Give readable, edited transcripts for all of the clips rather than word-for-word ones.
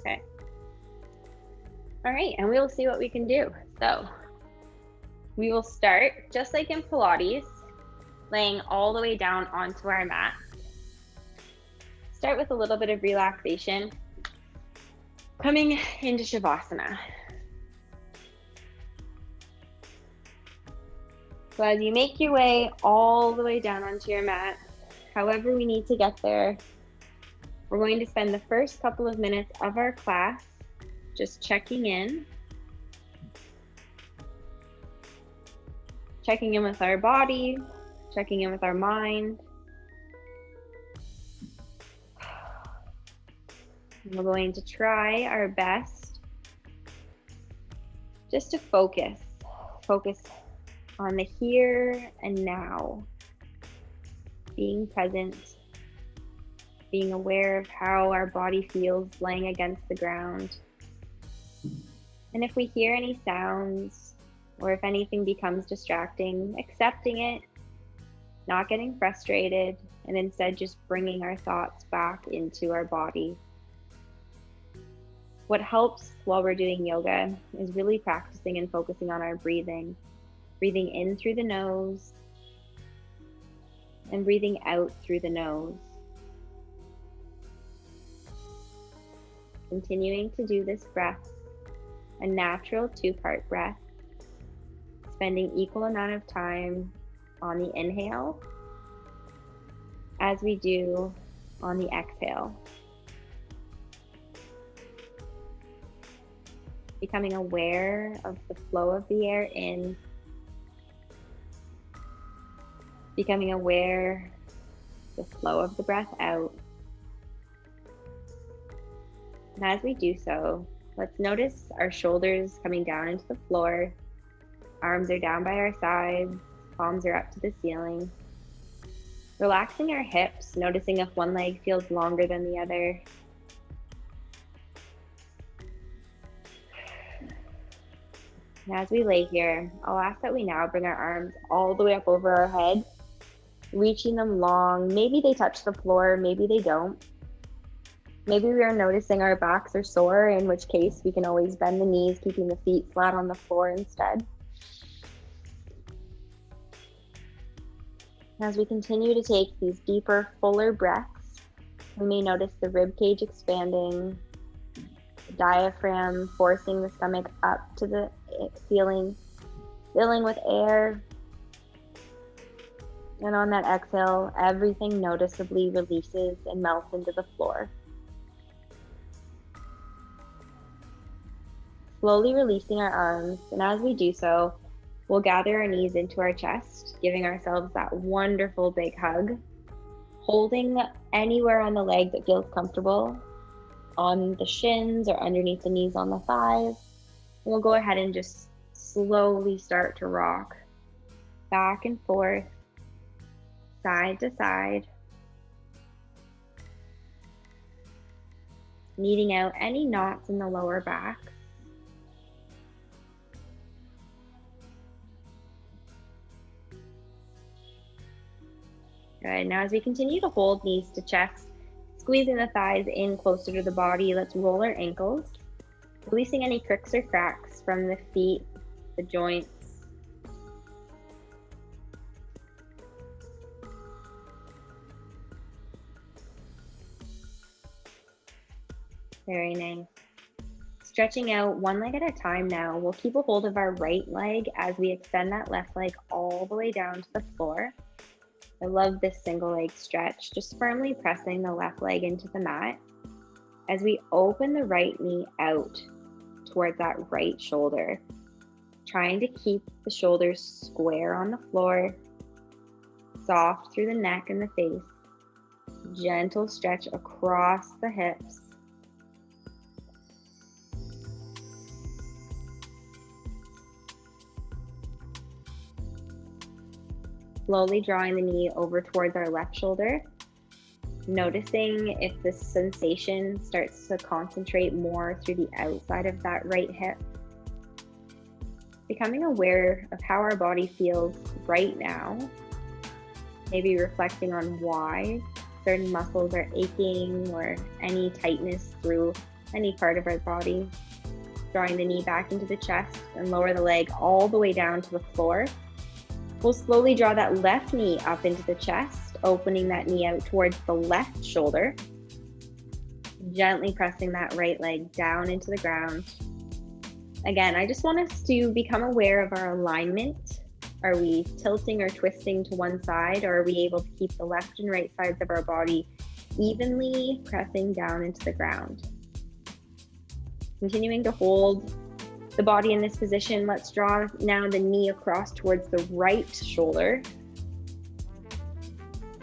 Okay. All right, and we will see what we can do. So we will start, just like in Pilates, laying all the way down onto our mat. Start with a little bit of relaxation, coming into Shavasana. So as you make your way all the way down onto your mat, however we need to get there, we're going to spend the first couple of minutes of our class just checking in with our body, checking in with our mind. And we're going to try our best just to focus on the here and now, being present, being aware of how our body feels laying against the ground. And if we hear any sounds, or if anything becomes distracting, accepting it, not getting frustrated, and instead just bringing our thoughts back into our body. What helps while we're doing yoga is really practicing and focusing on our breathing. Breathing in through the nose and breathing out through the nose. Continuing to do this breath, a natural 2-part breath, spending equal amount of time on the inhale as we do on the exhale. Becoming aware of the flow of the air in, becoming aware of the flow of the breath out. And as we do so, let's notice our shoulders coming down into the floor. Arms are down by our sides, palms are up to the ceiling. Relaxing our hips, noticing if one leg feels longer than the other. And as we lay here, I'll ask that we now bring our arms all the way up over our head, reaching them long. Maybe they touch the floor, maybe they don't. Maybe we are noticing our backs are sore, in which case we can always bend the knees, keeping the feet flat on the floor instead. As we continue to take these deeper, fuller breaths, we may notice the rib cage expanding, the diaphragm forcing the stomach up to the ceiling, filling with air. And on that exhale, everything noticeably releases and melts into the floor. Slowly releasing our arms, and as we do so, we'll gather our knees into our chest, giving ourselves that wonderful big hug, holding anywhere on the leg that feels comfortable, on the shins or underneath the knees on the thighs. And we'll go ahead and just slowly start to rock back and forth, side to side, kneading out any knots in the lower back. Good. Now as we continue to hold knees to chest, squeezing the thighs in closer to the body, let's roll our ankles, releasing any cricks or cracks from the feet, the joints. Very nice. Stretching out one leg at a time now. We'll keep a hold of our right leg as we extend that left leg all the way down to the floor. I love this single leg stretch, just firmly pressing the left leg into the mat as we open the right knee out towards that right shoulder, trying to keep the shoulders square on the floor, soft through the neck and the face, gentle stretch across the hips. Slowly drawing the knee over towards our left shoulder, noticing if this sensation starts to concentrate more through the outside of that right hip. Becoming aware of how our body feels right now, maybe reflecting on why certain muscles are aching or any tightness through any part of our body. Drawing the knee back into the chest and lower the leg all the way down to the floor. We'll slowly draw that left knee up into the chest, opening that knee out towards the left shoulder. Gently pressing that right leg down into the ground. Again, I just want us to become aware of our alignment. Are we tilting or twisting to one side, or are we able to keep the left and right sides of our body evenly pressing down into the ground? Continuing to hold the body in this position, let's draw now the knee across towards the right shoulder.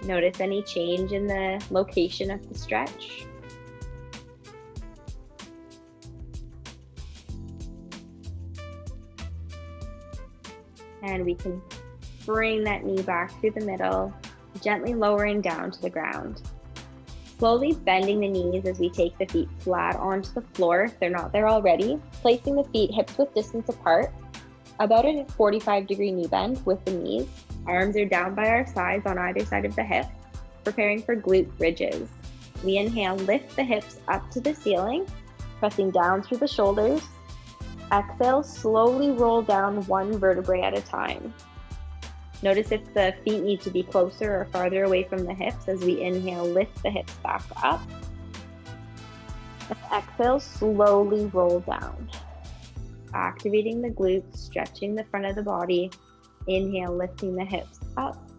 Notice any change in the location of the stretch. And we can bring that knee back through the middle, gently lowering down to the ground. Slowly bending the knees as we take the feet flat onto the floor if they're not there already, placing the feet hips width distance apart, about a 45-degree knee bend with the knees. Arms are down by our sides on either side of the hip, preparing for glute bridges. We inhale, lift the hips up to the ceiling, pressing down through the shoulders. Exhale, slowly roll down one vertebrae at a time. Notice if the feet need to be closer or farther away from the hips. As we inhale, lift the hips back up. And exhale, slowly roll down. Activating the glutes, stretching the front of the body. Inhale, lifting the hips up.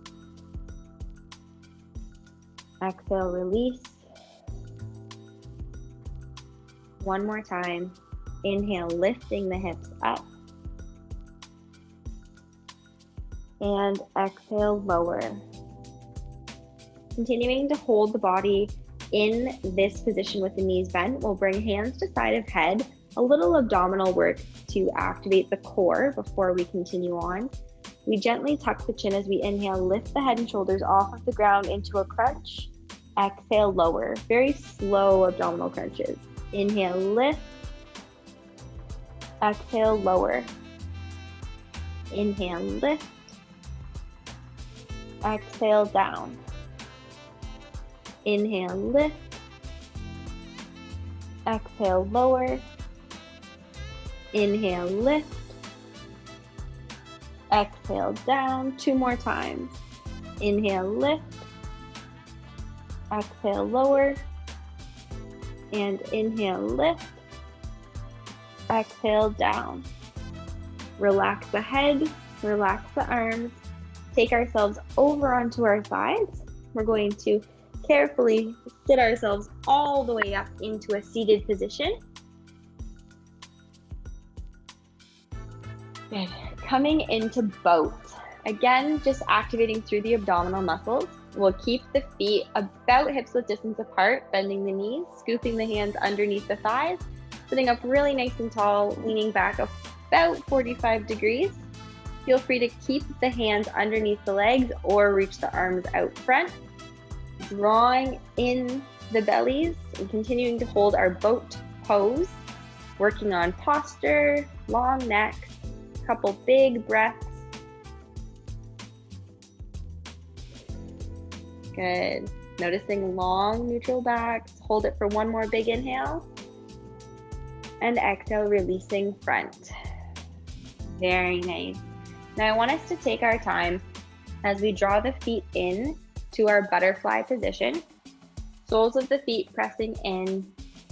Exhale, release. One more time. Inhale, lifting the hips up. And exhale, lower. Continuing to hold the body in this position with the knees bent, we'll bring hands to side of head, a little abdominal work to activate the core before we continue on. We gently tuck the chin as we inhale, lift the head and shoulders off of the ground into a crunch. Exhale, lower. Very slow abdominal crunches. Inhale, lift. Exhale, lower. Inhale, lift. Exhale, down. Inhale, lift. Exhale, lower. Inhale, lift. Exhale, down. Two more times. Inhale, lift. Exhale, lower. And inhale, lift. Exhale, down. Relax the head, relax the arms. Take ourselves over onto our sides. We're going to carefully sit ourselves all the way up into a seated position. Good. Coming into boat. Again, just activating through the abdominal muscles. We'll keep the feet about hips width distance apart, bending the knees, scooping the hands underneath the thighs, sitting up really nice and tall, leaning back about 45 degrees. Feel free to keep the hands underneath the legs or reach the arms out front. Drawing in the bellies and continuing to hold our boat pose, working on posture, long neck, couple big breaths. Good. Noticing long neutral backs. Hold it for one more big inhale. And exhale, releasing front. Very nice. Now I want us to take our time as we draw the feet in to our butterfly position. Soles of the feet pressing in,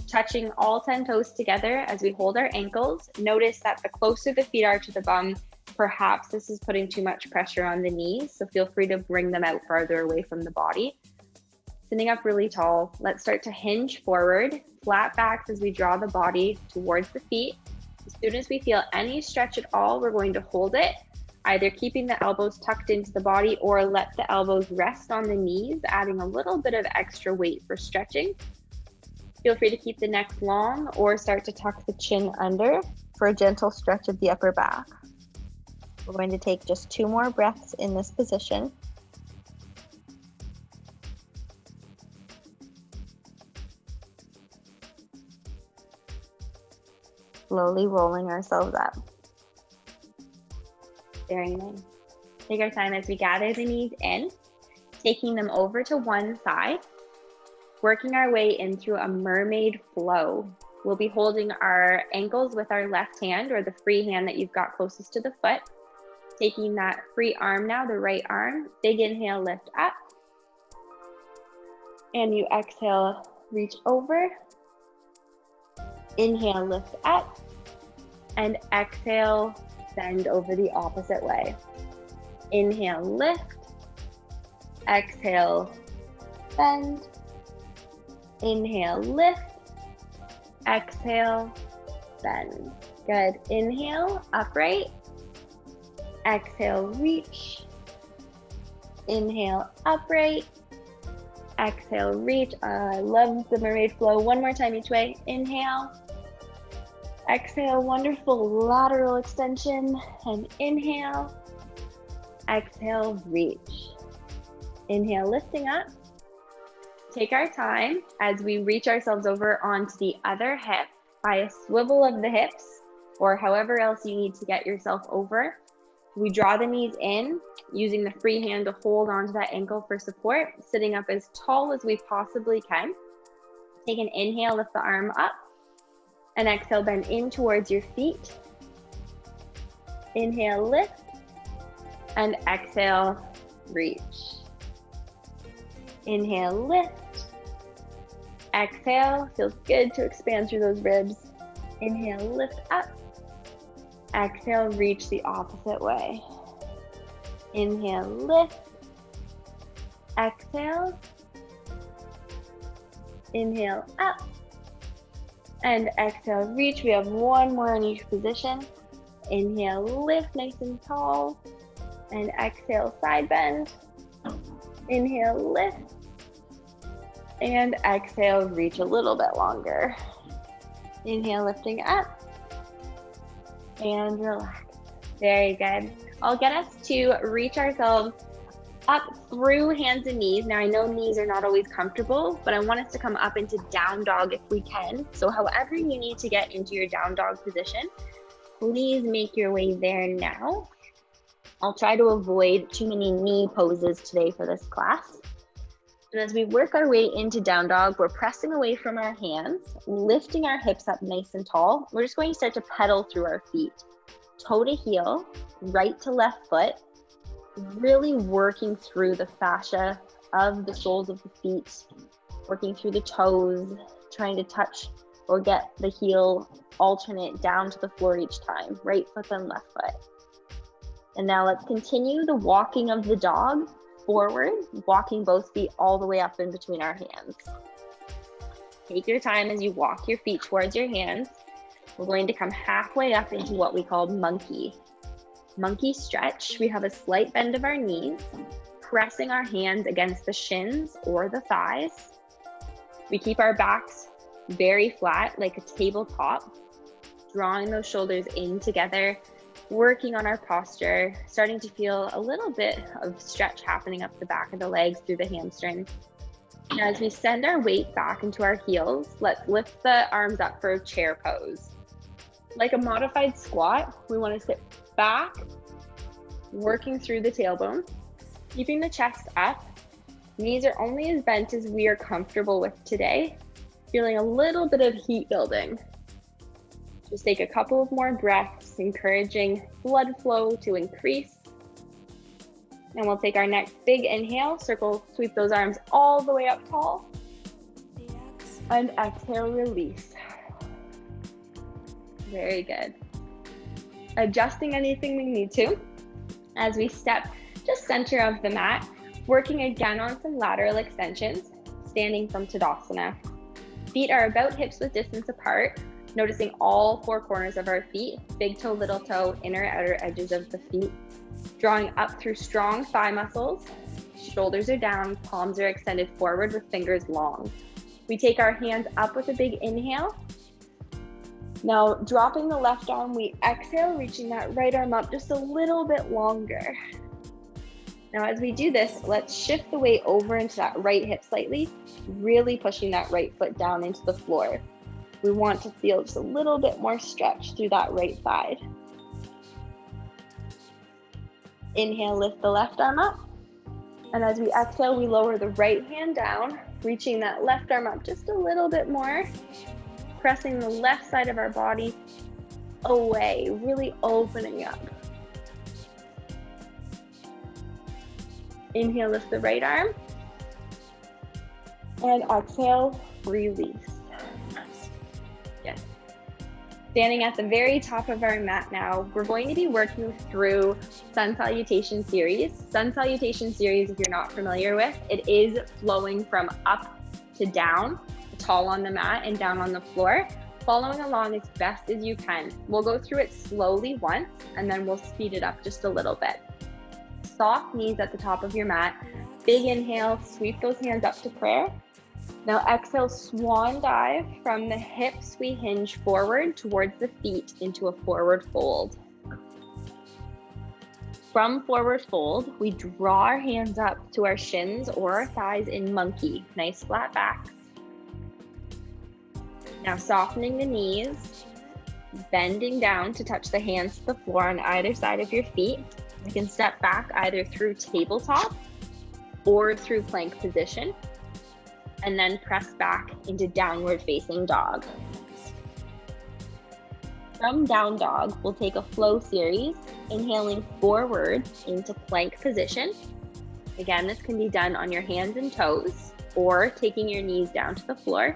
touching all 10 toes together as we hold our ankles. Notice that the closer the feet are to the bum, perhaps this is putting too much pressure on the knees, so feel free to bring them out farther away from the body. Sitting up really tall, let's start to hinge forward, flat backs as we draw the body towards the feet. As soon as we feel any stretch at all, we're going to hold it, either keeping the elbows tucked into the body or let the elbows rest on the knees, adding a little bit of extra weight for stretching. Feel free to keep the neck long or start to tuck the chin under for a gentle stretch of the upper back. We're going to take just 2 more breaths in this position. Slowly rolling ourselves up. Very nice. Take our time as we gather the knees in, taking them over to one side, working our way in through a mermaid flow. We'll be holding our ankles with our left hand, or the free hand that you've got closest to the foot. Taking that free arm now, the right arm, big inhale, lift up. And you exhale, reach over. Inhale, lift up. And exhale, bend over the opposite way. Inhale, lift. Exhale, bend. Inhale, lift. Exhale, bend. Good. Inhale, upright. Exhale, reach. Inhale, upright. Exhale, reach. I love the mermaid flow. One more time each way. Inhale. Exhale, wonderful lateral extension. And inhale. Exhale, reach. Inhale, lifting up. Take our time as we reach ourselves over onto the other hip by a swivel of the hips, or however else you need to get yourself over. We draw the knees in, using the free hand to hold onto that ankle for support, sitting up as tall as we possibly can. Take an inhale, lift the arm up, and exhale, bend in towards your feet. Inhale, lift, and exhale, reach. Inhale, lift. Exhale, feels good to expand through those ribs. Inhale, lift up. Exhale, reach the opposite way. Inhale, lift. Exhale. Inhale, up. And exhale, reach. We have one more in each position. Inhale, lift nice and tall. And exhale, side bend. Inhale, lift. And exhale, reach a little bit longer. Inhale, lifting up. And relax. Very good. I'll get us to reach ourselves up through hands and knees. Now I know knees are not always comfortable, but I want us to come up into down dog if we can. So however you need to get into your down dog position, please make your way there now. I'll try to avoid too many knee poses today for this class. And as we work our way into down dog, we're pressing away from our hands, lifting our hips up nice and tall. We're just going to start to pedal through our feet. Toe to heel, right to left foot, really working through the fascia of the soles of the feet, working through the toes, trying to touch or get the heel alternate down to the floor each time, right foot then left foot. And now let's continue the walking of the dog forward, walking both feet all the way up in between our hands. Take your time as you walk your feet towards your hands. We're going to come halfway up into what we call monkey. Monkey stretch. We have a slight bend of our knees, pressing our hands against the shins or the thighs. We keep our backs very flat, like a tabletop, drawing those shoulders in together, working on our posture, starting to feel a little bit of stretch happening up the back of the legs through the hamstrings. Now, as we send our weight back into our heels, let's lift the arms up for a chair pose. Like a modified squat, we want to sit back, working through the tailbone, keeping the chest up. Knees are only as bent as we are comfortable with today. Feeling a little bit of heat building. Just take a couple of more breaths, encouraging blood flow to increase. And we'll take our next big inhale, circle, sweep those arms all the way up tall. And exhale, release. Very good. Adjusting anything we need to as we step just center of the mat, working again on some lateral extensions, standing from Tadasana. Feet are about hips width distance apart, noticing all four corners of our feet, big toe, little toe, inner, outer edges of the feet, drawing up through strong thigh muscles. Shoulders are down, palms are extended forward with fingers long. We take our hands up with a big inhale. Now, dropping the left arm, we exhale, reaching that right arm up just a little bit longer. Now, as we do this, let's shift the weight over into that right hip slightly, really pushing that right foot down into the floor. We want to feel just a little bit more stretch through that right side. Inhale, lift the left arm up. And as we exhale, we lower the right hand down, reaching that left arm up just a little bit more. pressing the left side of our body away, really opening up. Inhale, lift the right arm. And exhale, release. Yes. Standing at the very top of our mat now, we're going to be working through Sun Salutation Series. Sun Salutation Series, if you're not familiar with, it is flowing from up to down, tall on the mat and down on the floor, following along as best as you can. We'll go through it slowly once, and then we'll speed it up just a little bit. Soft knees at the top of your mat. Big inhale, sweep those hands up to prayer. Now exhale, swan dive. From the hips, we hinge forward towards the feet into a forward fold. From forward fold, we draw our hands up to our shins or our thighs in monkey. Nice flat backs. Now softening the knees, bending down to touch the hands to the floor on either side of your feet. You can step back either through tabletop or through plank position, and then press back into downward facing dog. From down dog, we'll take a flow series, inhaling forward into plank position. Again, this can be done on your hands and toes or taking your knees down to the floor.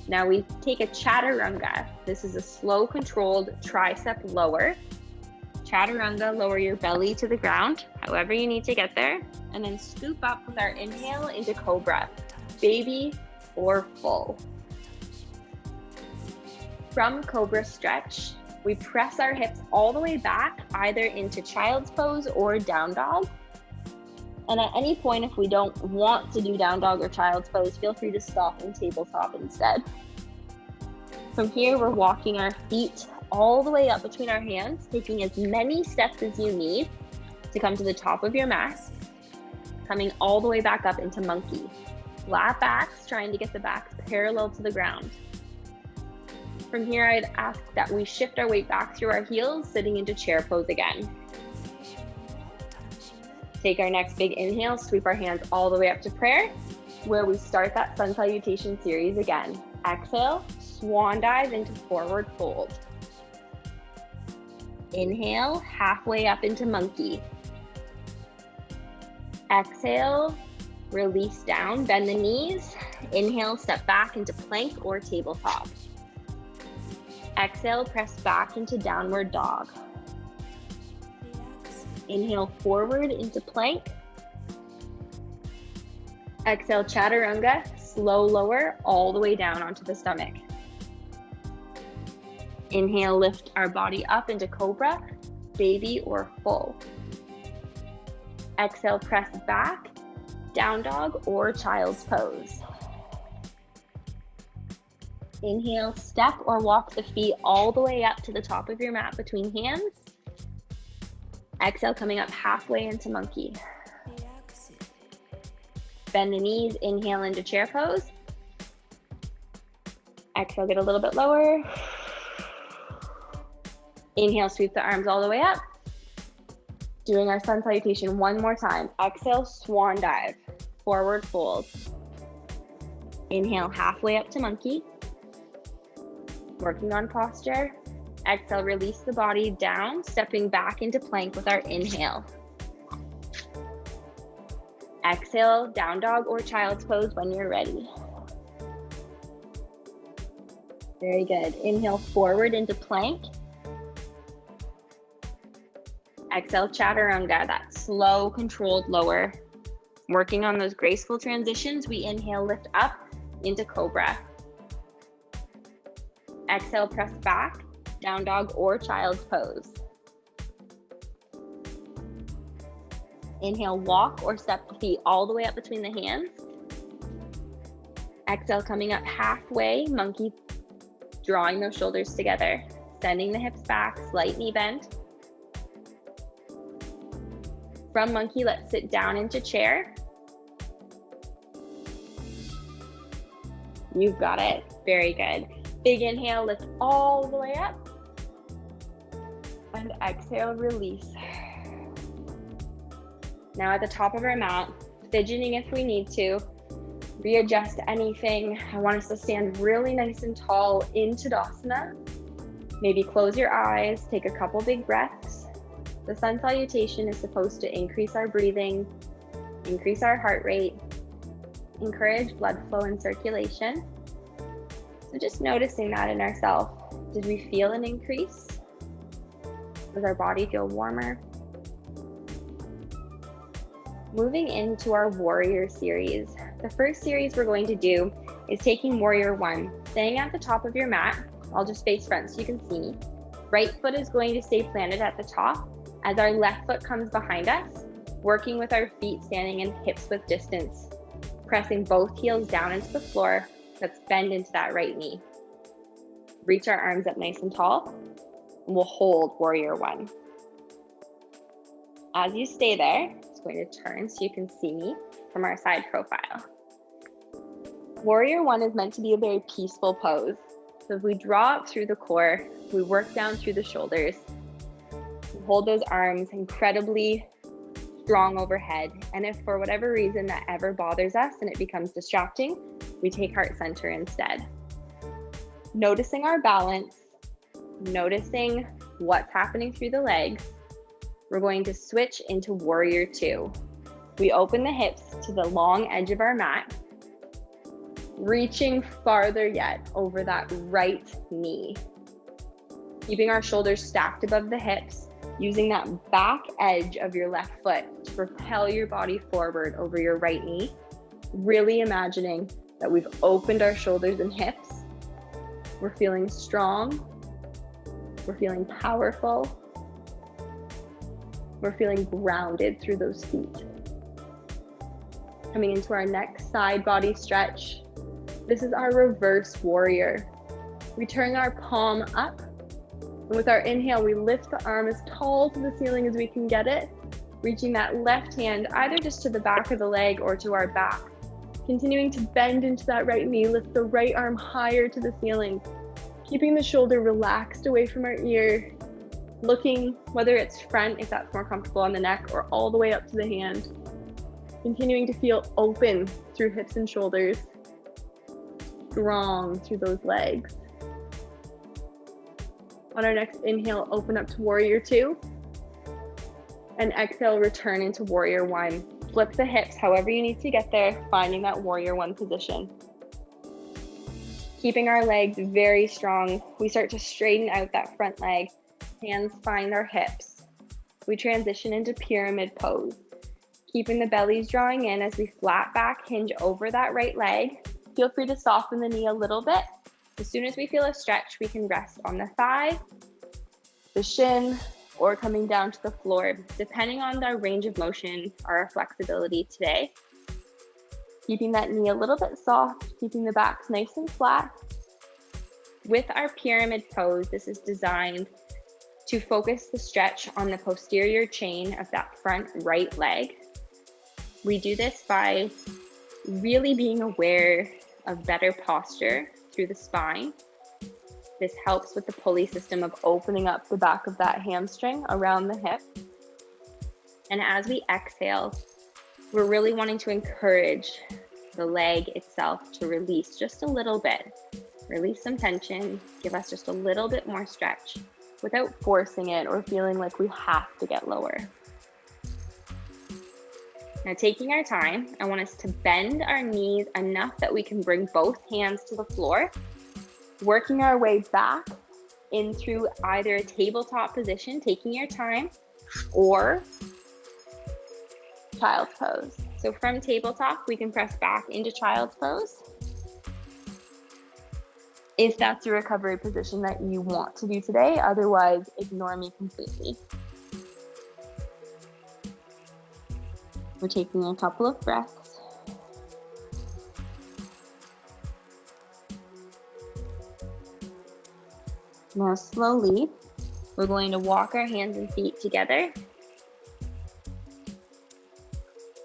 Now we take a chaturanga. This is a slow controlled tricep lower. Chaturanga, lower your belly to the ground, however you need to get there, and then scoop up with our inhale into cobra, baby or full. From cobra stretch, we press our hips all the way back, either into child's pose or down dog. And at any point, if we don't want to do down dog or child's pose, feel free to stop in tabletop instead. From here, we're walking our feet all the way up between our hands, taking as many steps as you need to come to the top of your mat, coming all the way back up into monkey. Flat backs, trying to get the backs parallel to the ground. From here, I'd ask that we shift our weight back through our heels, sitting into chair pose again. Take our next big inhale, sweep our hands all the way up to prayer, where we start that Sun Salutation Series again. Exhale, swan dive into forward fold. Inhale, halfway up into monkey. Exhale, release down, bend the knees. Inhale, step back into plank or tabletop. Exhale, press back into downward dog. Inhale, forward into plank. Exhale, chaturanga, slow lower all the way down onto the stomach. Inhale, lift our body up into cobra, baby or full. Exhale, press back, down dog or child's pose. Inhale, step or walk the feet all the way up to the top of your mat between hands. Exhale, coming up halfway into monkey. Bend the knees, inhale into chair pose. Exhale, get a little bit lower. Inhale, sweep the arms all the way up. Doing our sun salutation one more time. Exhale, swan dive, forward fold. Inhale, halfway up to monkey. Working on posture. Exhale, release the body down, stepping back into plank with our inhale. Exhale, down dog or child's pose when you're ready. Very good. Inhale, forward into plank. Exhale, chaturanga, that slow, controlled lower. Working on those graceful transitions, we inhale, lift up into cobra. Exhale, press back, down dog or child's pose. Inhale, walk or step the feet all the way up between the hands. Exhale, coming up halfway, monkey, drawing those shoulders together, sending the hips back, slight knee bend. From monkey, let's sit down into chair. You've got it. Very good. Big inhale, lift all the way up. And exhale, release. Now at the top of our mat, fidgeting if we need to, Readjust anything. I want us to stand really nice and tall in Tadasana. Maybe close your eyes, take a couple big breaths. The sun salutation is supposed to increase our breathing, increase our heart rate, encourage blood flow and circulation. So just noticing that in ourselves. Did we feel an increase? Does our body feel warmer? Moving into our warrior series. The first series we're going to do is taking warrior one. Staying at the top of your mat, I'll just face front so you can see me. Right foot is going to stay planted at the top as our left foot comes behind us, working with our feet standing in hips width distance, pressing both heels down into the floor. Let's bend into that right knee. Reach our arms up nice and tall, and we'll hold warrior one. As you stay there, I'm just going to turn so you can see me from our side profile. Warrior one is meant to be a very peaceful pose. So if we draw up through the core, we work down through the shoulders, we hold those arms incredibly strong overhead. And if for whatever reason that ever bothers us and it becomes distracting, we take heart center instead. Noticing our balance, noticing what's happening through the legs, we're going to switch into warrior two. We open the hips to the long edge of our mat, reaching farther yet over that right knee. Keeping our shoulders stacked above the hips, using that back edge of your left foot to propel your body forward over your right knee. Really imagining that we've opened our shoulders and hips. We're feeling strong. We're feeling powerful. We're feeling grounded through those feet. Coming into our next side body stretch. This is our reverse warrior. We turn our palm up, and with our inhale, we lift the arm as tall to the ceiling as we can get it, reaching that left hand either just to the back of the leg or to our back. Continuing to bend into that right knee, lift the right arm higher to the ceiling, keeping the shoulder relaxed away from our ear, looking whether it's front, if that's more comfortable on the neck, or all the way up to the hand. Continuing to feel open through hips and shoulders, strong through those legs. On our next inhale, open up to warrior two. And exhale, return into warrior one. Flip the hips however you need to get there, finding that warrior one position. Keeping our legs very strong, we start to straighten out that front leg. Hands find our hips. We transition into pyramid pose. Keeping the bellies drawing in as we flat back hinge over that right leg. Feel free to soften the knee a little bit. As soon as we feel a stretch, we can rest on the thigh, the shin, or coming down to the floor, depending on our range of motion or our flexibility today. Keeping that knee a little bit soft, keeping the backs nice and flat. With our pyramid pose, this is designed to focus the stretch on the posterior chain of that front right leg. We do this by really being aware of better posture through the spine. This helps with the pulley system of opening up the back of that hamstring around the hip. And as we exhale, we're really wanting to encourage the leg itself to release just a little bit. Release some tension, give us just a little bit more stretch without forcing it or feeling like we have to get lower. Now, taking our time, I want us to bend our knees enough that we can bring both hands to the floor, working our way back in through either a tabletop position, taking your time, or child's pose. So from tabletop, we can press back into child's pose, if that's a recovery position that you want to do today. Otherwise, ignore me completely. We're taking a couple of breaths. Now slowly, we're going to walk our hands and feet together,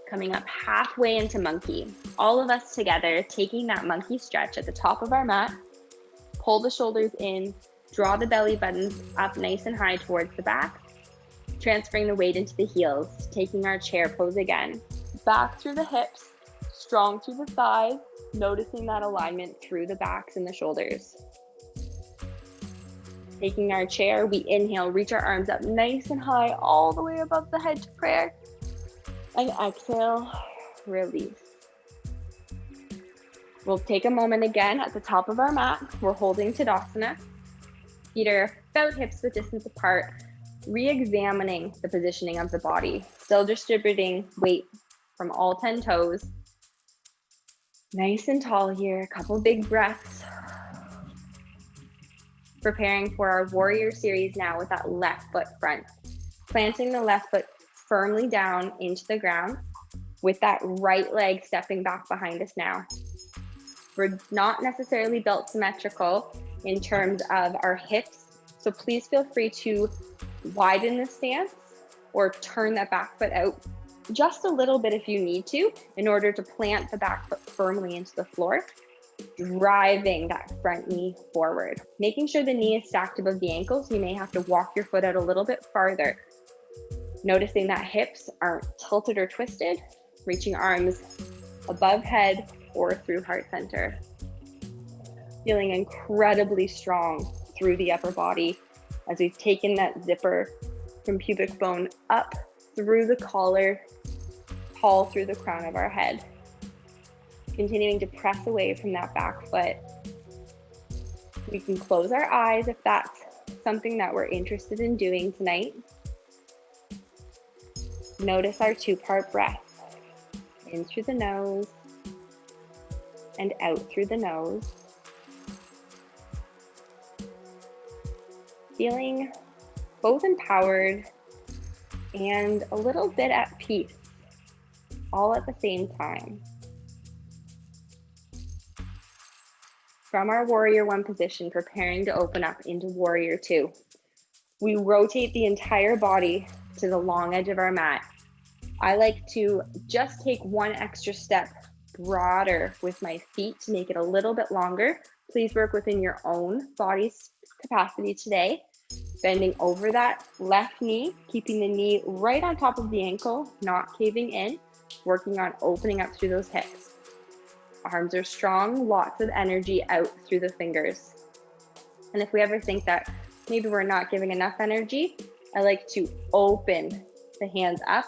coming up halfway into monkey. All of us together, taking that monkey stretch at the top of our mat. Pull the shoulders in, draw the belly buttons up nice and high towards the back, transferring the weight into the heels, taking our chair pose again. Back through the hips, Strong through the thighs, noticing that alignment through the backs and the shoulders. Taking our chair, we inhale, reach our arms up nice and high, all the way above the head to prayer. And exhale, release. We'll take a moment again at the top of our mat. We're holding Tadasana. Feet are about hips width distance apart, re-examining the positioning of the body, still distributing weight from all 10 toes. Nice and tall here, a couple big breaths. Preparing for our warrior series now with that left foot front. Planting the left foot firmly down into the ground with that right leg stepping back behind us now. We're not necessarily built symmetrical in terms of our hips, so please feel free to widen the stance or turn that back foot out just a little bit if you need to in order to plant the back foot firmly into the floor, driving that front knee forward. Making sure the knee is stacked above the ankles, you may have to walk your foot out a little bit farther. Noticing that hips aren't tilted or twisted, reaching arms above head or through heart center. Feeling incredibly strong through the upper body as we've taken that zipper from pubic bone up through the collar, tall through the crown of our head. Continuing to press away from that back foot. We can close our eyes if that's something that we're interested in doing tonight. Notice our two-part breath. In through the nose and out through the nose. Feeling both empowered and a little bit at peace, all at the same time. From our Warrior One position, preparing to open up into Warrior Two. We rotate the entire body to the long edge of our mat. I like to just take one extra step broader with my feet to make it a little bit longer. Please work within your own body's capacity today. Bending over that left knee, keeping the knee right on top of the ankle, not caving in, working on opening up through those hips. Arms are strong, lots of energy out through the fingers. And if we ever think that maybe we're not giving enough energy, I like to open the hands up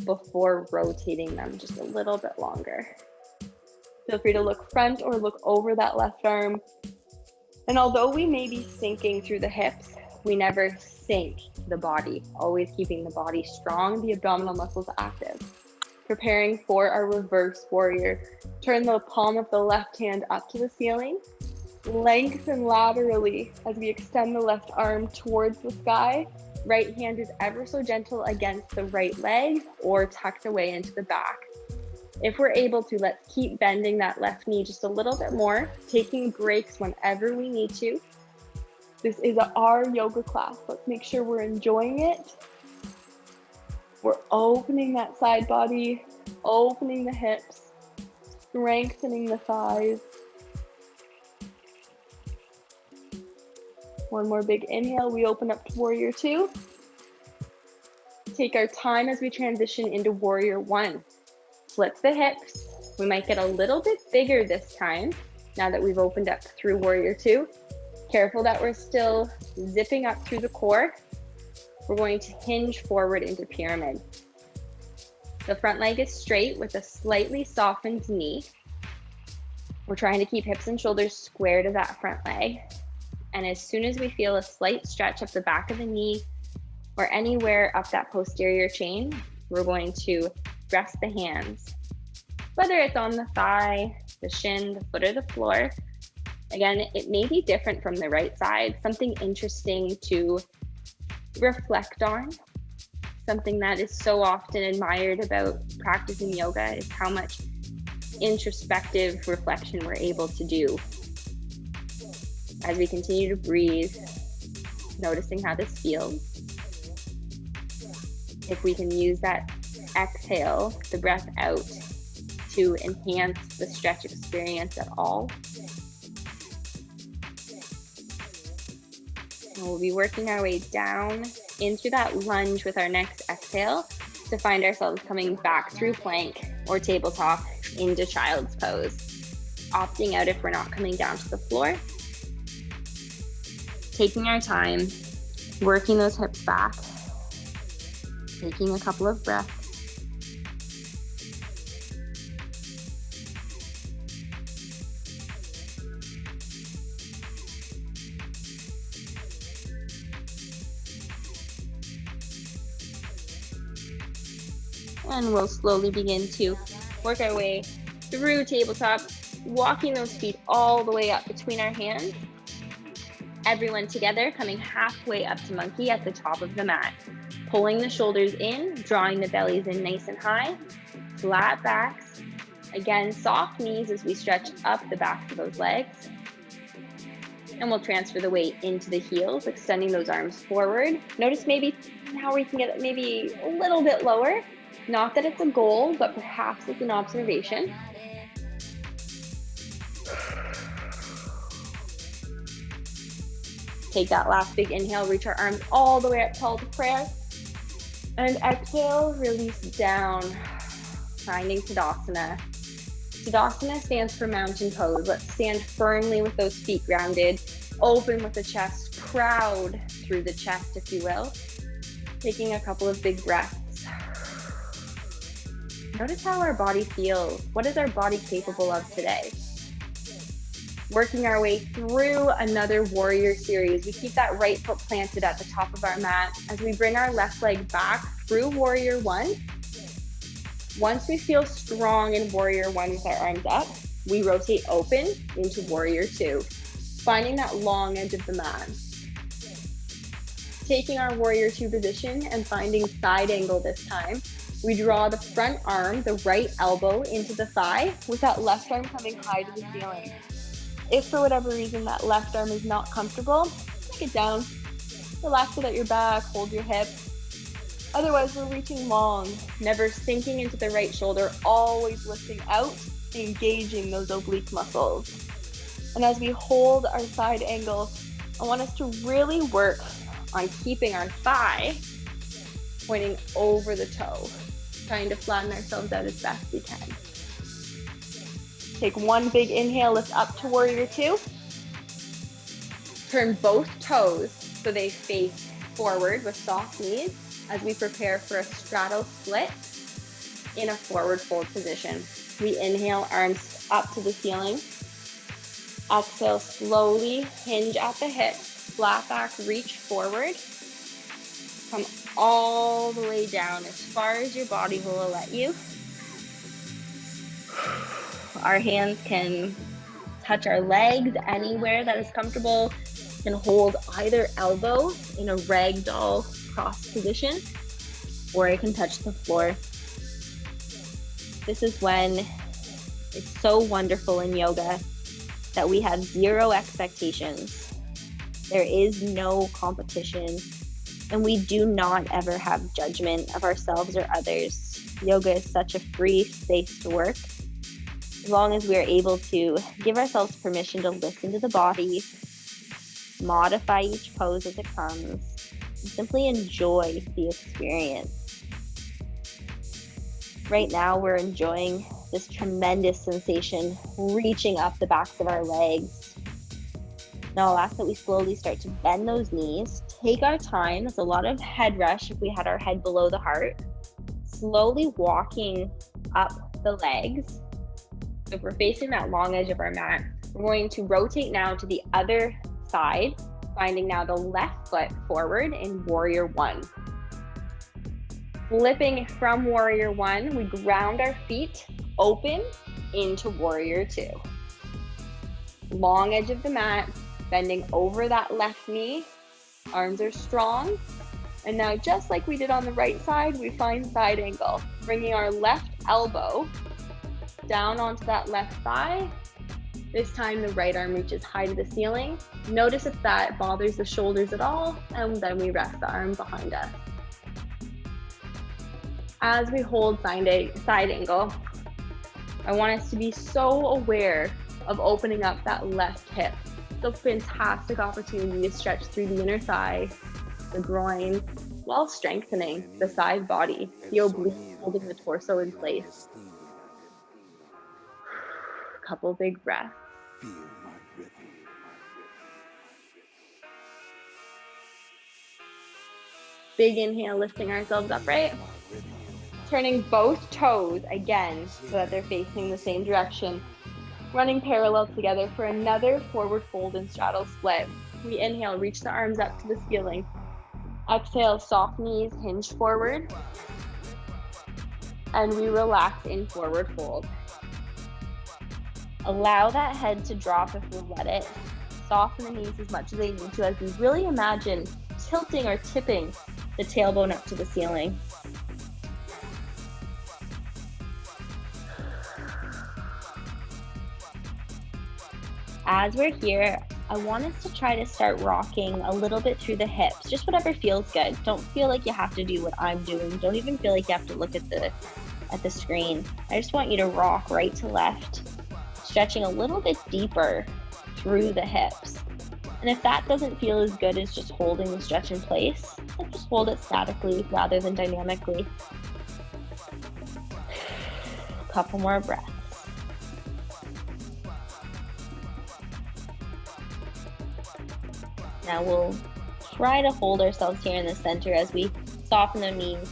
before rotating them just a little bit longer. Feel free to look front or look over that left arm. And although we may be sinking through the hips, we never sink the body, always keeping the body strong, the abdominal muscles active. Preparing for our reverse warrior. Turn the palm of the left hand up to the ceiling. Lengthen laterally as we extend the left arm towards the sky. Right hand is ever so gentle against the right leg or tucked away into the back. If we're able to, let's keep bending that left knee just a little bit more, taking breaks whenever we need to. This is our yoga class. Let's make sure we're enjoying it. We're opening that side body, opening the hips, strengthening the thighs. One more big inhale, we open up to Warrior Two. Take our time as we transition into Warrior One. Flip the hips. We might get a little bit bigger this time, now that we've opened up through Warrior Two. Careful that we're still zipping up through the core. We're going to hinge forward into pyramid. The front leg is straight with a slightly softened knee. We're trying to keep hips and shoulders square to that front leg. And as soon as we feel a slight stretch up the back of the knee or anywhere up that posterior chain, we're going to rest the hands. Whether it's on the thigh, the shin, the foot, or the floor. Again, it may be different from the right side. Something interesting to reflect on. Something that is so often admired about practicing yoga is how much introspective reflection we're able to do. As we continue to breathe, noticing how this feels. If we can use that exhale, the breath out, to enhance the stretch experience at all. And we'll be working our way down into that lunge with our next exhale to find ourselves coming back through plank or tabletop into child's pose. Opting out if we're not coming down to the floor. Taking our time, working those hips back, taking a couple of breaths. And we'll slowly begin to work our way through tabletop, walking those feet all the way up between our hands. Everyone together, coming halfway up to monkey at the top of the mat. Pulling the shoulders in, drawing the bellies in nice and high. Flat backs. Again, soft knees as we stretch up the backs of those legs. And we'll transfer the weight into the heels, extending those arms forward. Notice maybe how we can get it maybe a little bit lower. Not that it's a goal, but perhaps it's an observation. Take that last big inhale, reach our arms all the way up tall to prayer. And exhale, release down, finding Tadasana. Tadasana stands for mountain pose. Let's stand firmly with those feet grounded, open with the chest, proud through the chest, if you will. Taking a couple of big breaths. Notice how our body feels. What is our body capable of today? Working our way through another warrior series. We keep that right foot planted at the top of our mat as we bring our left leg back through warrior one. Once we feel strong in warrior one with our arms up, we rotate open into warrior two, finding that long edge of the mat. Taking our warrior two position and finding side angle this time. We draw the front arm, the right elbow into the thigh with that left arm coming high to the ceiling. If for whatever reason that left arm is not comfortable, take it down. Relax it at your back, hold your hip. Otherwise, we're reaching long, never sinking into the right shoulder, always lifting out, engaging those oblique muscles. And as we hold our side angle, I want us to really work on keeping our thigh pointing over the toe, trying to flatten ourselves out as best we can. Take one big inhale, lift up to warrior two. Turn both toes so they face forward with soft knees as we prepare for a straddle split in a forward fold position. We inhale, arms up to the ceiling. Exhale, slowly hinge at the hips, flat back, reach forward. Come all the way down as far as your body will let you. Our hands can touch our legs anywhere that is comfortable. You can hold either elbow in a ragdoll cross position, or it can touch the floor. This is when it's so wonderful in yoga that we have zero expectations. There is no competition, and we do not ever have judgment of ourselves or others. Yoga is such a free space to work. As long as we are able to give ourselves permission to listen to the body, modify each pose as it comes, and simply enjoy the experience. Right now, we're enjoying this tremendous sensation, reaching up the backs of our legs. Now I'll ask that we slowly start to bend those knees. Take our time. There's a lot of head rush if we had our head below the heart. Slowly walking up the legs. So if we're facing that long edge of our mat, we're going to rotate now to the other side, finding now the left foot forward in warrior one. Flipping from warrior one, we ground our feet open into warrior two. Long edge of the mat, bending over that left knee. Arms are strong. And now, just like we did on the right side, we find side angle, bringing our left elbow down onto that left thigh. This time the right arm reaches high to the ceiling. Notice if that bothers the shoulders at all, and then we rest the arm behind us. As we hold side angle, I want us to be so aware of opening up that left hip. It's a fantastic opportunity to stretch through the inner thigh, the groin, while strengthening the side body, the oblique holding the torso in place. Couple big breaths. Feel my rhythm. Big inhale, lifting ourselves upright. Turning both toes again so that they're facing the same direction. Running parallel together for another forward fold and straddle split. We inhale, reach the arms up to the ceiling. Exhale, soft knees, hinge forward. And we relax in forward fold. Allow that head to drop if you let it. Soften the knees as much as they need to as we really imagine tilting or tipping the tailbone up to the ceiling. As we're here, I want us to try to start rocking a little bit through the hips, just whatever feels good. Don't feel like you have to do what I'm doing. Don't even feel like you have to look at the screen. I just want you to rock right to left, stretching a little bit deeper through the hips. And if that doesn't feel as good as just holding the stretch in place, then just hold it statically rather than dynamically. A couple more breaths. Now we'll try to hold ourselves here in the center as we soften the knees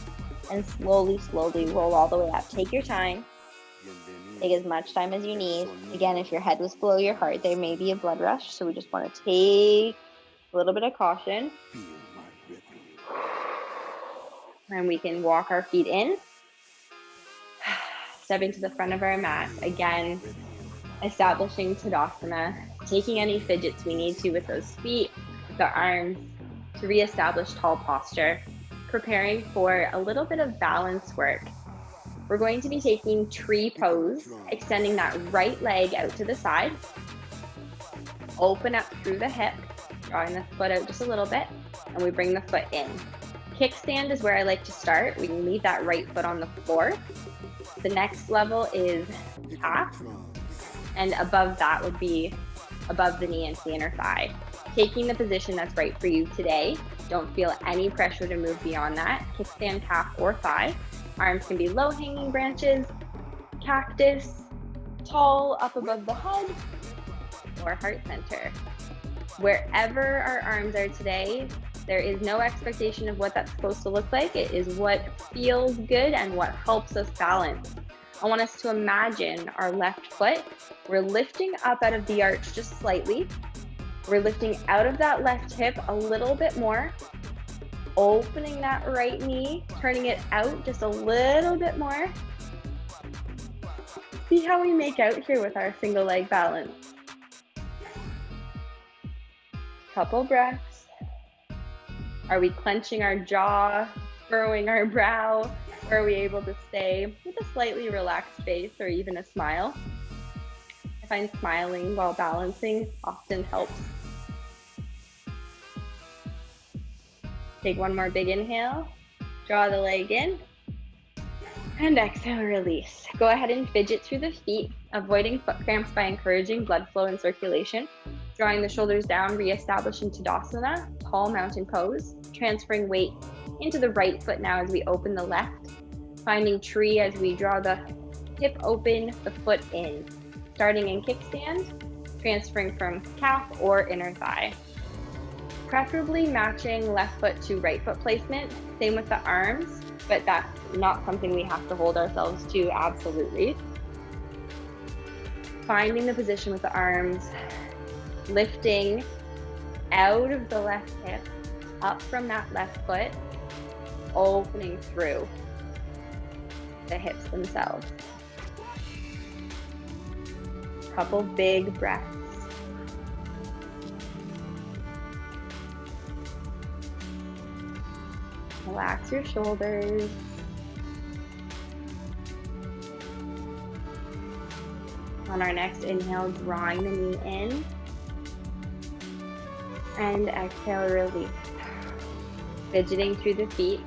and slowly, slowly roll all the way up. Take your time. Take as much time as you need. Again, if your head was below your heart, there may be a blood rush, so we just want to take a little bit of caution. And we can walk our feet in. Stepping to the front of our mat. Again, establishing Tadasana. Taking any fidgets we need to with those feet, with the arms, to reestablish tall posture. Preparing for a little bit of balance work. We're going to be taking tree pose, extending that right leg out to the side. Open up through the hip, drawing the foot out just a little bit, and we bring the foot in. Kickstand is where I like to start. We can leave that right foot on the floor. The next level is calf, and above that would be above the knee into the inner thigh. Taking the position that's right for you today. Don't feel any pressure to move beyond that. Kickstand, calf, or thigh. Arms can be low-hanging branches, cactus, tall up above the head, or heart center. Wherever our arms are today, there is no expectation of what that's supposed to look like. It is what feels good and what helps us balance. I want us to imagine our left foot. We're lifting up out of the arch just slightly. We're lifting out of that left hip a little bit more. Opening that right knee, turning it out just a little bit more. See how we make out here with our single leg balance. Couple breaths. Are we clenching our jaw, furrowing our brow? Or are we able to stay with a slightly relaxed face or even a smile? I find smiling while balancing often helps. Take one more big inhale, draw the leg in, and exhale, release. Go ahead and fidget through the feet, avoiding foot cramps by encouraging blood flow and circulation. Drawing the shoulders down, reestablishing Tadasana, tall mountain pose. Transferring weight into the right foot now as we open the left. Finding tree as we draw the hip open, the foot in. Starting in kickstand, transferring from calf or inner thigh. Preferably matching left foot to right foot placement. Same with the arms, but that's not something we have to hold ourselves to, absolutely. Finding the position with the arms, lifting out of the left hip, up from that left foot, opening through the hips themselves. Couple big breaths. Relax your shoulders. On our next inhale, drawing the knee in. And exhale, release. Fidgeting through the feet.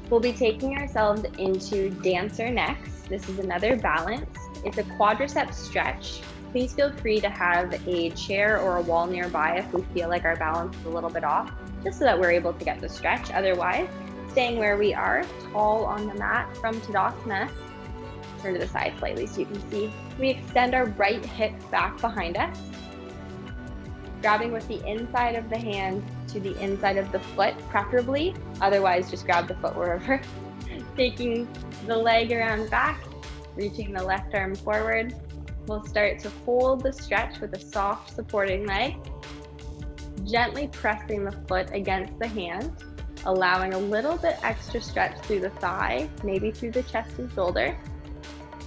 We'll be taking ourselves into dancer next. This is another balance. It's a quadricep stretch. Please feel free to have a chair or a wall nearby if we feel like our balance is a little bit off, just so that we're able to get the stretch. Otherwise, staying where we are, tall on the mat from Tadasana. turn to the side slightly so you can see. We extend our right hip back behind us, grabbing with the inside of the hand to the inside of the foot, preferably. Otherwise, just grab the foot wherever. Taking the leg around back, reaching the left arm forward. We'll start to hold the stretch with a soft supporting leg, gently pressing the foot against the hand, allowing a little bit extra stretch through the thigh, maybe through the chest and shoulder,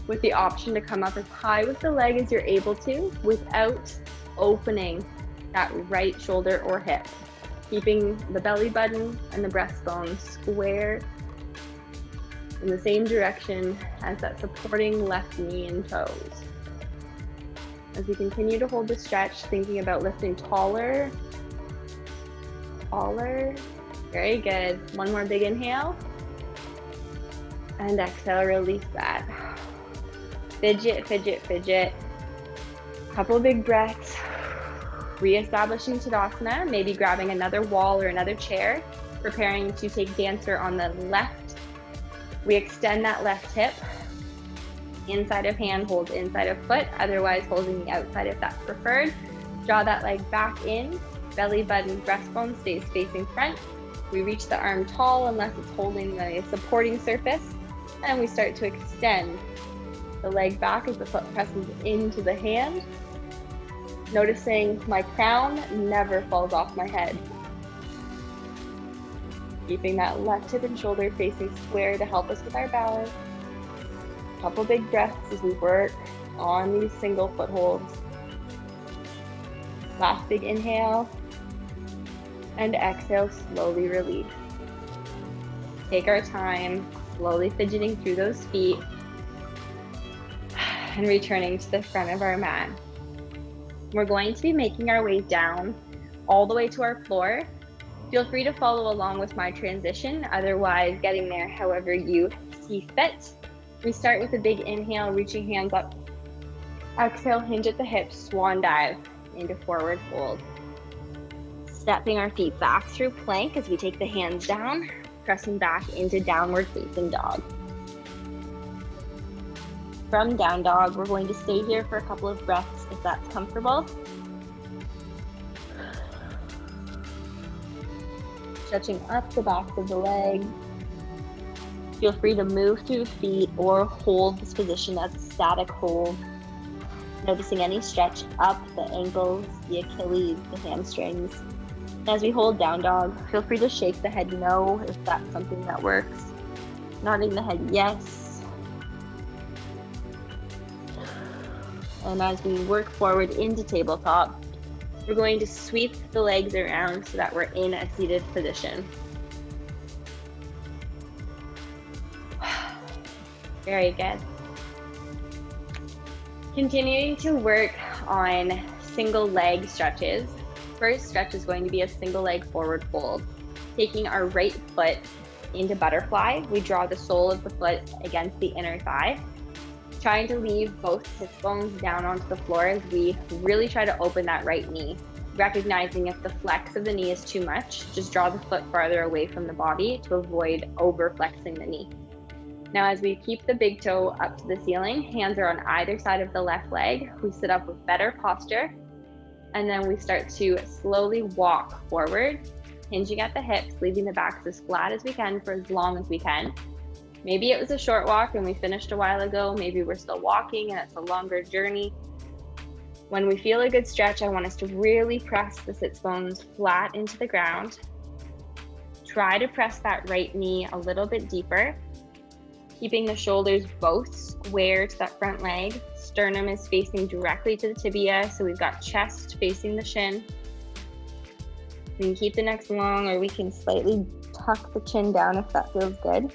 with the option to come up as high with the leg as you're able to without opening that right shoulder or hip, keeping the belly button and the breastbone square in the same direction as that supporting left knee and toes. As we continue to hold the stretch, thinking about lifting taller, taller. Very good. One more big inhale. And exhale, release that. Fidget, fidget, fidget. Couple big breaths. Reestablishing Tadasana, maybe grabbing another wall or another chair, preparing to take dancer on the left. We extend that left hip. Inside of hand holds inside of foot, otherwise holding the outside if that's preferred. Draw that leg back in, belly button, breastbone stays facing front. We reach the arm tall unless it's holding the supporting surface, and we start to extend the leg back as the foot presses into the hand. Noticing my crown never falls off my head. Keeping that left hip and shoulder facing square to help us with our balance. Couple big breaths as we work on these single footholds. Last big inhale, and exhale, slowly release. Take our time, slowly fidgeting through those feet, and returning to the front of our mat. We're going to be making our way down all the way to our floor. Feel free to follow along with my transition, otherwise getting there however you see fit. We start with a big inhale, reaching hands up. Exhale, hinge at the hips, swan dive into forward fold. Stepping our feet back through plank as we take the hands down, pressing back into downward facing dog. From down dog, we're going to stay here for a couple of breaths if that's comfortable. Stretching up the backs of the legs. Feel free to move through feet or hold this position as a static hold. Noticing any stretch up the ankles, the Achilles, the hamstrings. As we hold down dog, feel free to shake the head no if that's something that works. Nodding the head yes. And as we work forward into tabletop, we're going to sweep the legs around so that we're in a seated position. Very good. Continuing to work on single leg stretches. First stretch is going to be a single leg forward fold. Taking our right foot into butterfly, we draw the sole of the foot against the inner thigh. Trying to leave both hip bones down onto the floor as we really try to open that right knee. Recognizing if the flex of the knee is too much, just draw the foot farther away from the body to avoid over flexing the knee. Now, as we keep the big toe up to the ceiling, hands are on either side of the left leg. We sit up with better posture, and then we start to slowly walk forward, hinging at the hips, leaving the backs as flat as we can for as long as we can. Maybe it was a short walk and we finished a while ago. Maybe we're still walking and it's a longer journey. When we feel a good stretch, I want us to really press the sits bones flat into the ground. Try to press that right knee a little bit deeper, keeping the shoulders both square to that front leg. Sternum is facing directly to the tibia, so we've got chest facing the shin. We can keep the necks long, or we can slightly tuck the chin down if that feels good.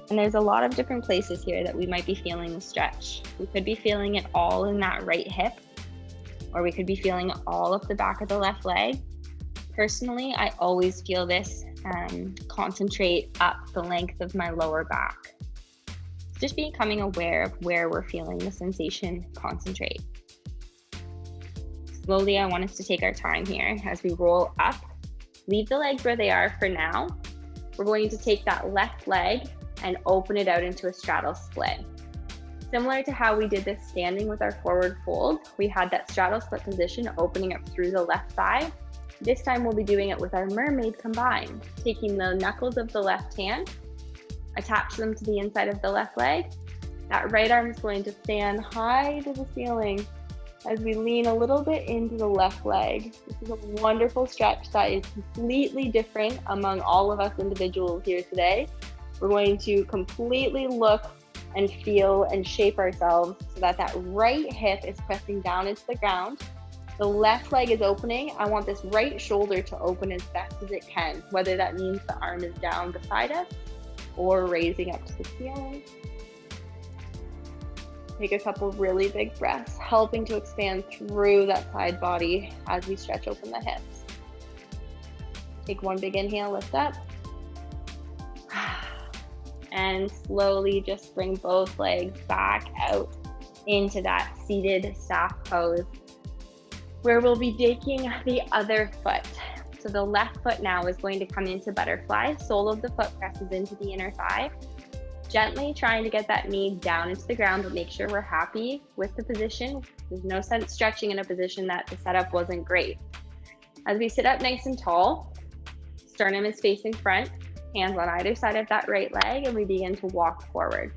And there's a lot of different places here that we might be feeling the stretch. We could be feeling it all in that right hip, or we could be feeling it all up the back of the left leg. Personally, I always feel this concentrate up the length of my lower back. Just becoming aware of where we're feeling the sensation concentrate. Slowly, I want us to take our time here as we roll up. Leave the legs where they are for now. We're going to take that left leg and open it out into a straddle split. Similar to how we did this standing with our forward fold, we had that straddle split position opening up through the left thigh. This time we'll be doing it with our mermaid combined, taking the knuckles of the left hand, attach them to the inside of the left leg. That right arm is going to stand high to the ceiling as we lean a little bit into the left leg. This is a wonderful stretch that is completely different among all of us individuals here today. We're going to completely look and feel and shape ourselves so that that right hip is pressing down into the ground. The left leg is opening. I want this right shoulder to open as best as it can, whether that means the arm is down beside us or raising up to the ceiling. Take a couple really big breaths, helping to expand through that side body as we stretch open the hips. Take one big inhale, lift up. And slowly just bring both legs back out into that seated staff pose, where we'll be taking the other foot. So the left foot now is going to come into butterfly. Sole of the foot presses into the inner thigh. Gently trying to get that knee down into the ground, but make sure we're happy with the position. There's no sense stretching in a position that the setup wasn't great. As we sit up nice and tall, sternum is facing front, hands on either side of that right leg, and we begin to walk forward.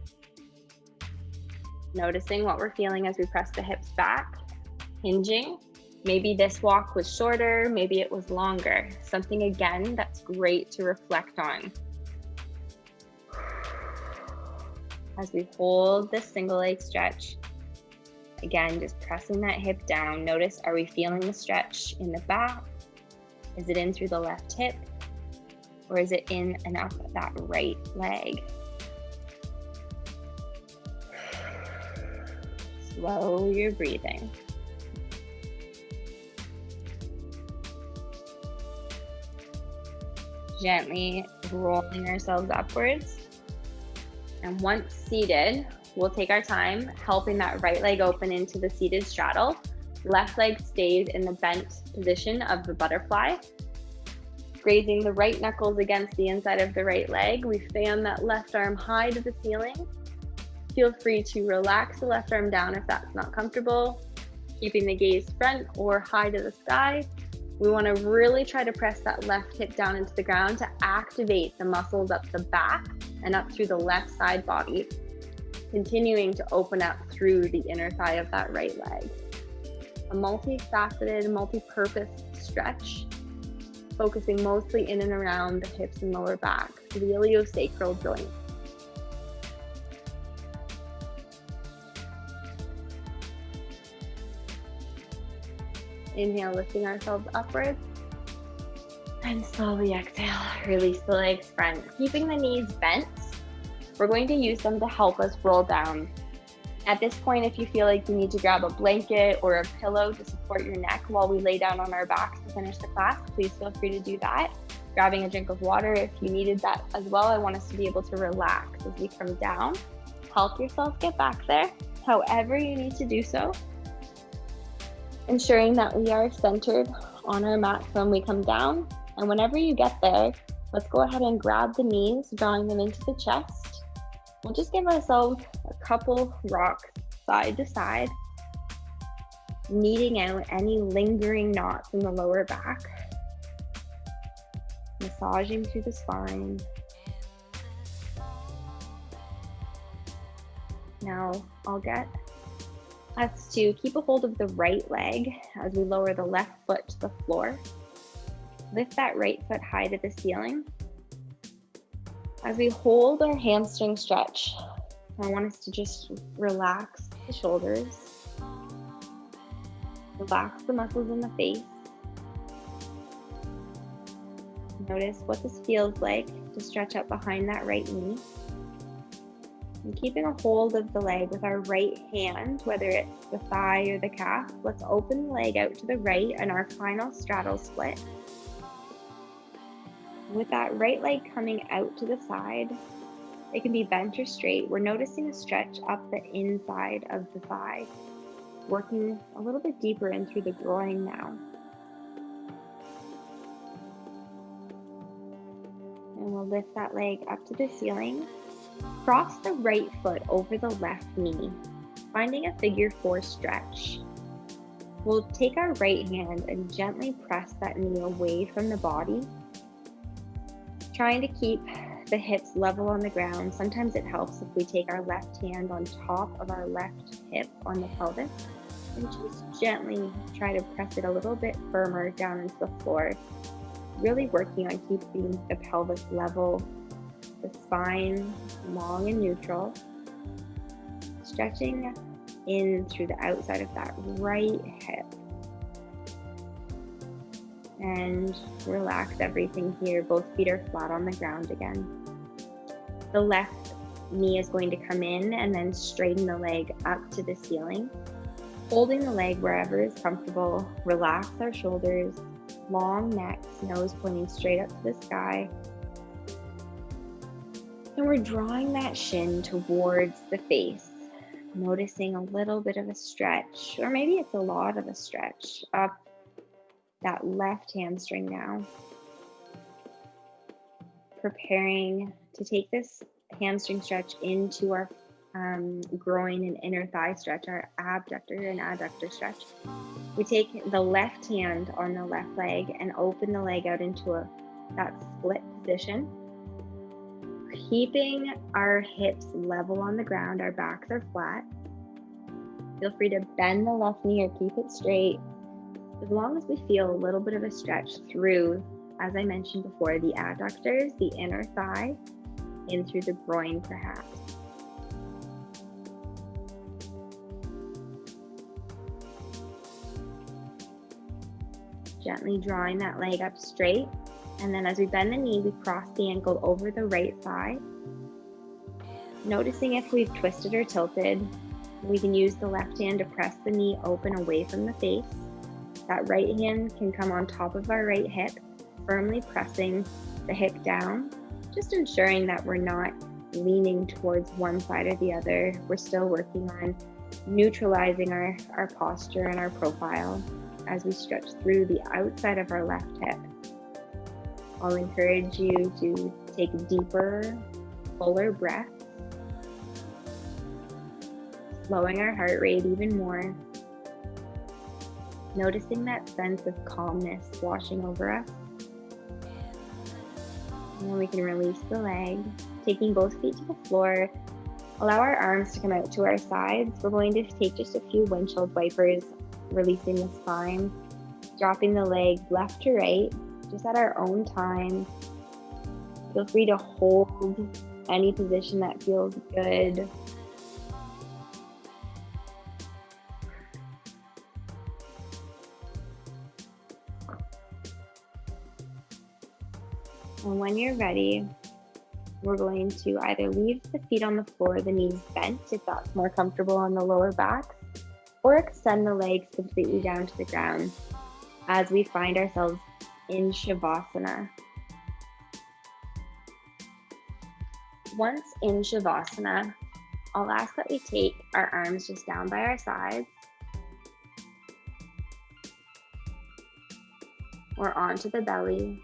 Noticing what we're feeling as we press the hips back, hinging. Maybe this walk was shorter, maybe it was longer. Something again that's great to reflect on. As we hold this single leg stretch, again, just pressing that hip down. Notice, are we feeling the stretch in the back? Is it in through the left hip? Or is it in and up that right leg? Slow your breathing. Gently rolling ourselves upwards. And once seated, we'll take our time helping that right leg open into the seated straddle. Left leg stays in the bent position of the butterfly. Grazing the right knuckles against the inside of the right leg, we fan that left arm high to the ceiling. Feel free to relax the left arm down if that's not comfortable, keeping the gaze front or high to the sky. We want to really try to press that left hip down into the ground to activate the muscles up the back and up through the left side body, continuing to open up through the inner thigh of that right leg. A multifaceted, multi-purpose stretch, focusing mostly in and around the hips and lower back, the iliosacral joint. Inhale, lifting ourselves upwards. And slowly exhale, release the legs front. Keeping the knees bent, we're going to use them to help us roll down. At this point, if you feel like you need to grab a blanket or a pillow to support your neck while we lay down on our backs to finish the class, please feel free to do that. Grabbing a drink of water if you needed that as well. I want us to be able to relax as we come down. Help yourself get back there, however you need to do so. Ensuring that we are centered on our mat when we come down. And whenever you get there, let's go ahead and grab the knees, drawing them into the chest. We'll just give ourselves a couple rocks side to side, kneading out any lingering knots in the lower back, massaging through the spine. Now I'll get us to keep a hold of the right leg as we lower the left foot to the floor. Lift that right foot high to the ceiling. As we hold our hamstring stretch, I want us to just relax the shoulders, relax the muscles in the face. Notice what this feels like to stretch up behind that right knee. And keeping a hold of the leg with our right hand, whether it's the thigh or the calf, let's open the leg out to the right in our final straddle split. With that right leg coming out to the side, it can be bent or straight. We're noticing a stretch up the inside of the thigh, working a little bit deeper in through the groin now. And we'll lift that leg up to the ceiling. Cross the right foot over the left knee, finding a figure 4 stretch. We'll take our right hand and gently press that knee away from the body, trying to keep the hips level on the ground. Sometimes it helps if we take our left hand on top of our left hip on the pelvis and just gently try to press it a little bit firmer down into the floor, really working on keeping the pelvis level, the spine long and neutral, stretching in through the outside of that right hip. And relax everything here. Both feet are flat on the ground again. The left knee is going to come in and then straighten the leg up to the ceiling. Holding the leg wherever is comfortable, relax our shoulders, long necks, nose pointing straight up to the sky. And we're drawing that shin towards the face, noticing a little bit of a stretch, or maybe it's a lot of a stretch up that left hamstring now. Preparing to take this hamstring stretch into our groin and inner thigh stretch, our abductor and adductor stretch. We take the left hand on the left leg and open the leg out into that split position. Keeping our hips level on the ground, our backs are flat. Feel free to bend the left knee or keep it straight, as long as we feel a little bit of a stretch through, as I mentioned before, the adductors, the inner thigh, in through the groin perhaps. Gently drawing that leg up straight. And then as we bend the knee, we cross the ankle over the right thigh. Noticing if we've twisted or tilted, we can use the left hand to press the knee open away from the face. That right hand can come on top of our right hip, firmly pressing the hip down, just ensuring that we're not leaning towards one side or the other. We're still working on neutralizing our posture and our profile as we stretch through the outside of our left hip. I'll encourage you to take deeper, fuller breaths, slowing our heart rate even more, noticing that sense of calmness washing over us. And then we can release the leg, taking both feet to the floor. Allow our arms to come out to our sides. We're going to take just a few windshield wipers, releasing the spine, dropping the leg left to right, just at our own time. Feel free to hold any position that feels good. And when you're ready, we're going to either leave the feet on the floor, the knees bent if that's more comfortable on the lower back, or extend the legs completely down to the ground as we find ourselves in Shavasana. Once in Shavasana, I'll ask that we take our arms just down by our sides or onto the belly.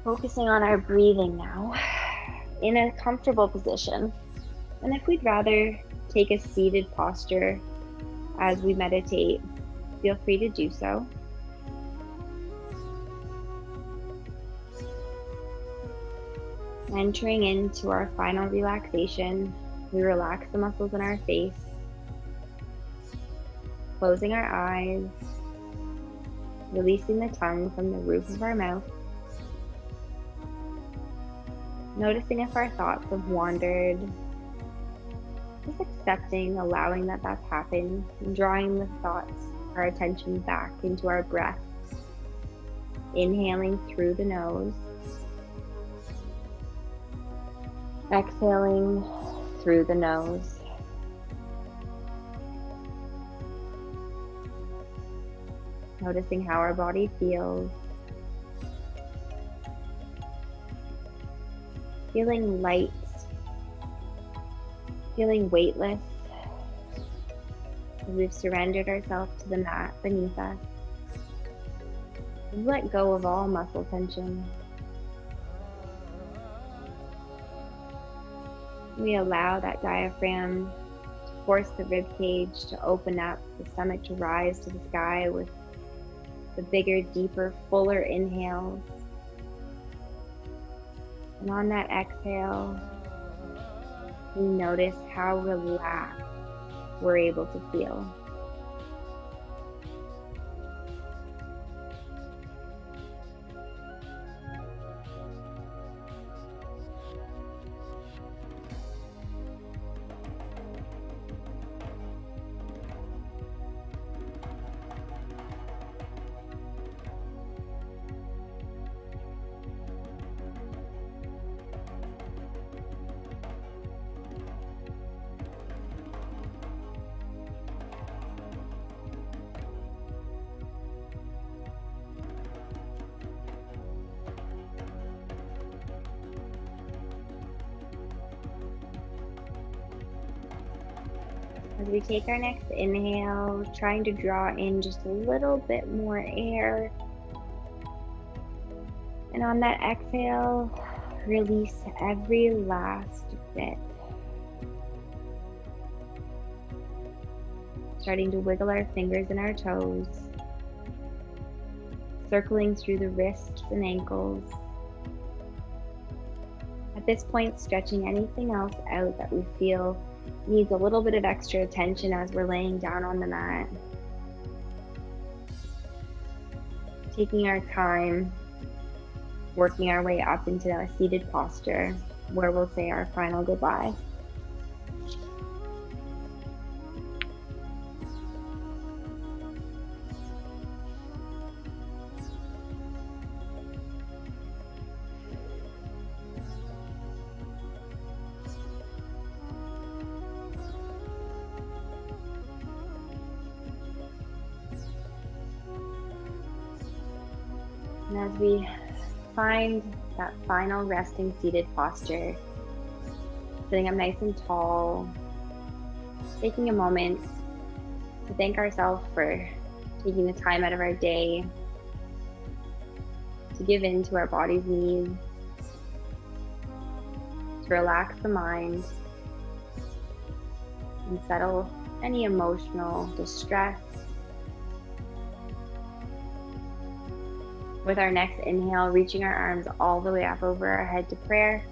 Focusing on our breathing now in a comfortable position. And if we'd rather take a seated posture as we meditate, feel free to do so. Entering into our final relaxation, we relax the muscles in our face, closing our eyes, releasing the tongue from the roof of our mouth. Noticing if our thoughts have wandered, just accepting, allowing that that's happened, and drawing the thoughts, our attention back into our breath. Inhaling through the nose, exhaling through the nose. Noticing how our body feels. Feeling light, feeling weightless, As we've surrendered ourselves to the mat beneath us, we've let go of all muscle tension. We allow that diaphragm to force the rib cage to open up, the stomach to rise to the sky with the bigger, deeper, fuller inhales. And on that exhale, we notice how relaxed we're able to feel. As we take our next inhale, trying to draw in just a little bit more air. And on that exhale, release every last bit. Starting to wiggle our fingers and our toes, circling through the wrists and ankles. At this point, stretching anything else out that we feel needs a little bit of extra attention as we're laying down on the mat. Taking our time, working our way up into a seated posture where we'll say our final goodbye. And as we find that final resting seated posture, sitting up nice and tall, taking a moment to thank ourselves for taking the time out of our day to give in to our body's needs, to relax the mind, and settle any emotional distress. With our next inhale, reaching our arms all the way up over our head to prayer.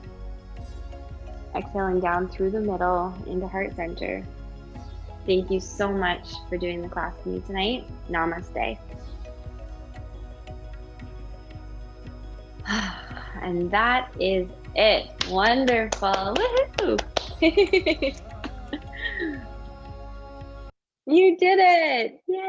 Exhaling down through the middle into heart center. Thank you so much for doing the class with me tonight. Namaste. And that is it. Wonderful. Woohoo! You did it. Yay.